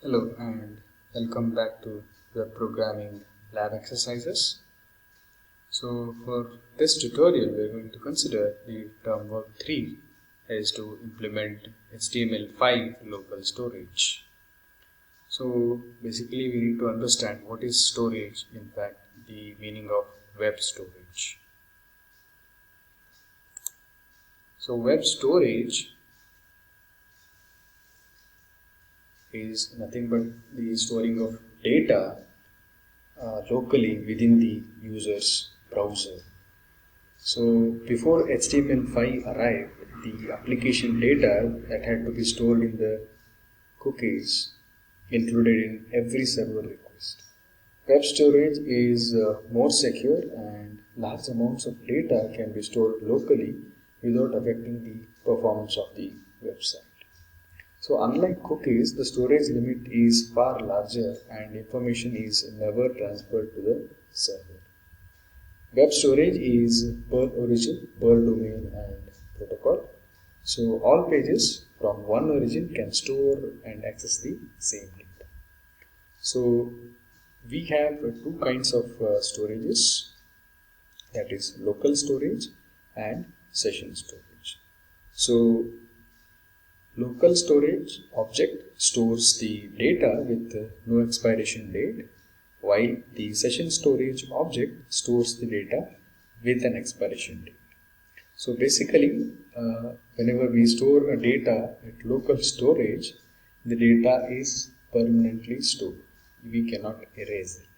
Hello and welcome back to web programming lab exercises. So for this tutorial we are going to consider the TermWork 3 is to implement HTML5 local storage. So basically we need to understand what is storage, in fact the meaning of web storage. So web storage is nothing but the storing of data locally within the user's browser. So before HTML5 arrived, the application data that had to be stored in the cookies included in every server request. Web storage is more secure and large amounts of data can be stored locally without affecting the performance of the website. So unlike cookies, the storage limit is far larger and information is never transferred to the server. Web storage is per origin, per domain and protocol. So all pages from one origin can store and access the same data. So we have two kinds of storages, that is local storage and session storage. So local storage object stores the data with no expiration date, while the session storage object stores the data with an expiration date. So basically, whenever we store a data at local storage, the data is permanently stored. We cannot erase it.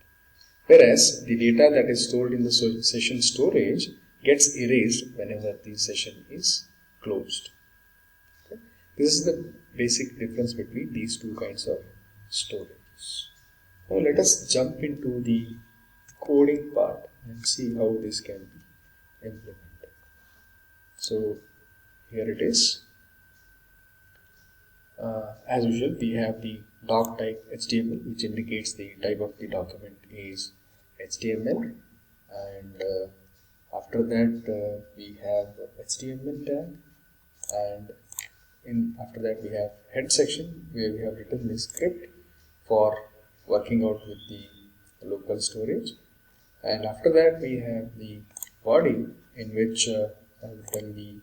Whereas the data that is stored in the session storage gets erased whenever the session is closed. Okay? This is the basic difference between these two kinds of storage. Now let us jump into the coding part and see how this can be implemented. So here it is. As usual, we have the doc type HTML, which indicates the type of the document is HTML, and after that we have HTML tag, and after that we have head section where we have written the script for working out with the local storage, and after that we have the body in which I have written the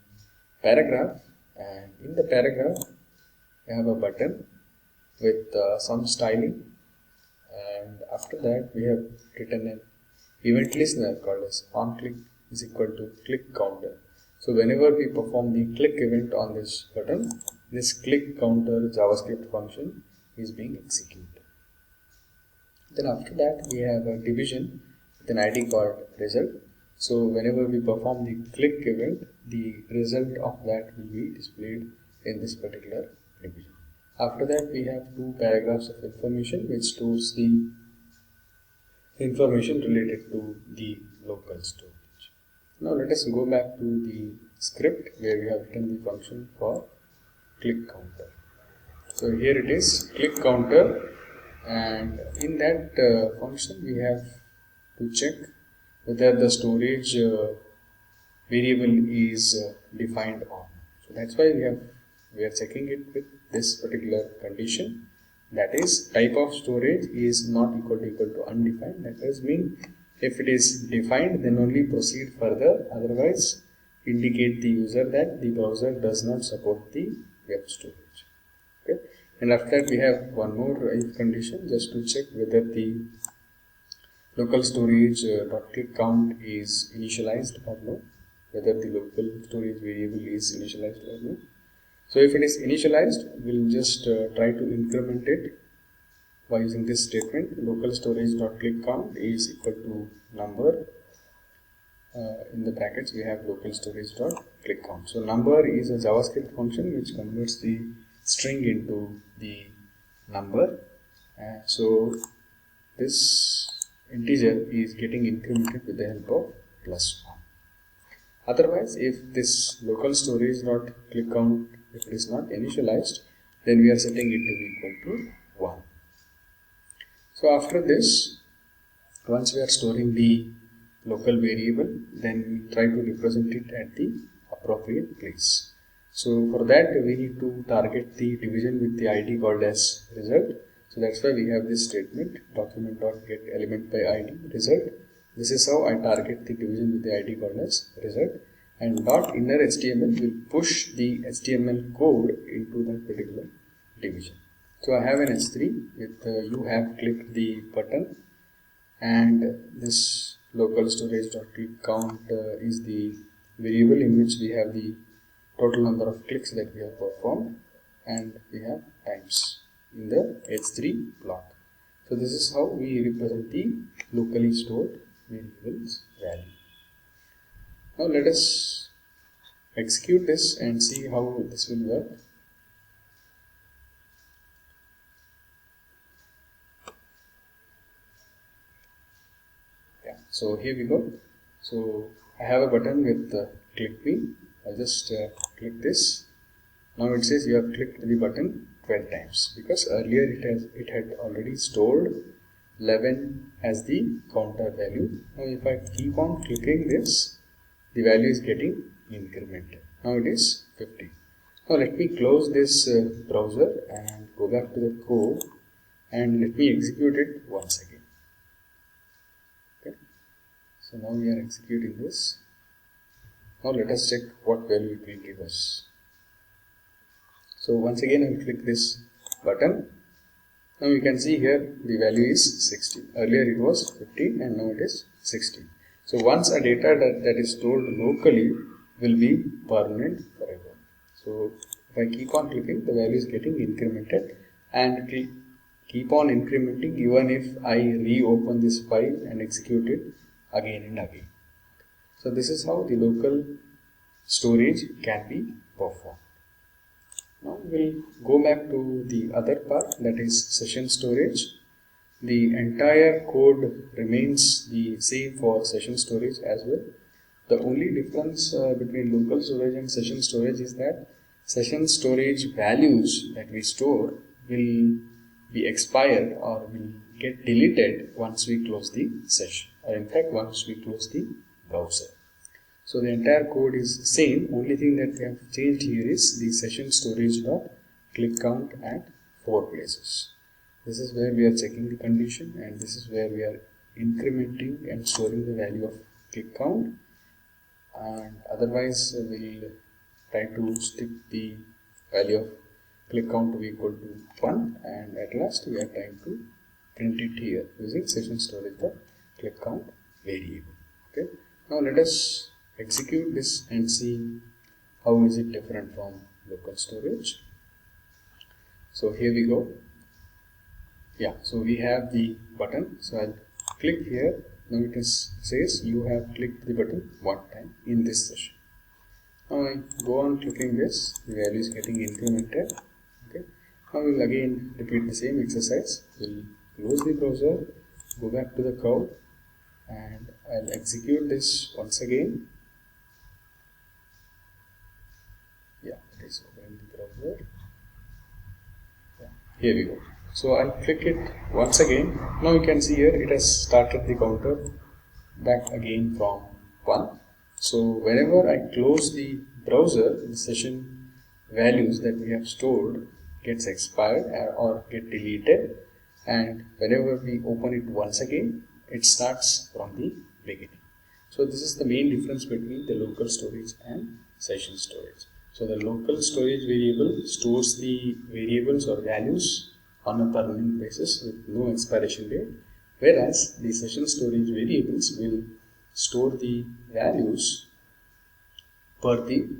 paragraph, and in the paragraph I have a button with some styling, and after that we have written an event listener called as onClick is equal to click counter. So whenever we perform the click event on this button, this click counter JavaScript function is being executed. Then after that we have a division with an ID called result. So whenever we perform the click event, the result of that will be displayed in this particular division. After that we have two paragraphs of information which stores the information related to the local storage. Now let us go back to the script where we have written the function for click counter. So here it is, click counter, and in that function we have to check whether the storage variable is defined on. So that's why we are checking it with this particular condition, that is type of storage is not equal to undefined. That does mean if it is defined then only proceed further, otherwise indicate the user that the browser does not support the web storage. Okay, and after that we have one more if condition just to check whether the local storage .click count is initialized or no, whether the local storage variable is initialized or no. So if it is initialized, we'll just try to increment it by using this statement, local storage.click count is equal to number. In the brackets we have local storage.click count. So number is a JavaScript function which converts the string into the number. So this integer is getting incremented with the help of +1. Otherwise, if this local storage.click count, if it is not initialized, then we are setting it to be equal to 1. So after this, once we are storing the local variable, then we try to represent it at the appropriate place. So for that we need to target the division with the ID called as result. So that's why we have this statement document.get element by id result. This is how I target the division with the id called as result, and dot inner HTML will push the HTML code into that particular division. So I have an H3 with you have clicked the button, and this local storage dot click count is the variable in which we have the total number of clicks that we have performed, and we have times in the H3 block. So this is how we represent the locally stored variables value. Now let us execute this and see how this will work. Yeah, so here we go. So I have a button with click me. I'll just click this. Now it says you have clicked the button 12 times because earlier it had already stored 11 as the counter value. Now if I keep on clicking this, the value is getting incremented. Now it is 50. Now let me close this browser and go back to the code, and let me execute it once again. Okay. So now we are executing this. Now let us check what value it will give us. So once again I will click this button. Now you can see here the value is 60. Earlier it was 50 and now it is 60. So once a data that is stored locally will be permanent forever. So if I keep on clicking, the value is getting incremented, and it will keep on incrementing even if I reopen this file and execute it again and again. So this is how the local storage can be performed. Now we'll go back to the other part, that is session storage. The entire code remains the same for session storage as well. The only difference between local storage and session storage is that session storage values that we store will be expired or will get deleted once we close the session, or in fact once we close the browser. So the entire code is the same. Only thing that we have changed here is the session storage dot click count at 4 places. This is where we are checking the condition, and this is where we are incrementing and storing the value of click count, and otherwise we'll try to stick the value of click count to be equal to 1, and at last we are trying to print it here using session storage dot click count variable. Okay. Now let us execute this and see how is it different from local storage. So here we go. Yeah, so we have the button. So I'll click here. Now it says you have clicked the button one time in this session. Now I go on clicking this, the value is getting incremented. Okay. Now we'll again repeat the same exercise. We'll close the browser, go back to the code, and I'll execute this once again. Yeah, it is opening the browser. Yeah, here we go. So I'll click it once again. Now you can see here it has started the counter back again from 1. So whenever I close the browser, the session values that we have stored gets expired or get deleted, and whenever we open it once again, it starts from the beginning. So this is the main difference between the local storage and session storage. So the local storage variable stores the variables or values on a permanent basis with no expiration date, whereas the session storage variables will store the values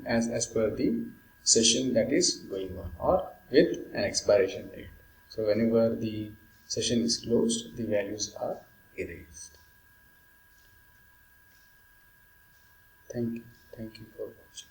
as per the session that is going on or with an expiration date. So whenever the session is closed, the values are erased. Thank you for watching.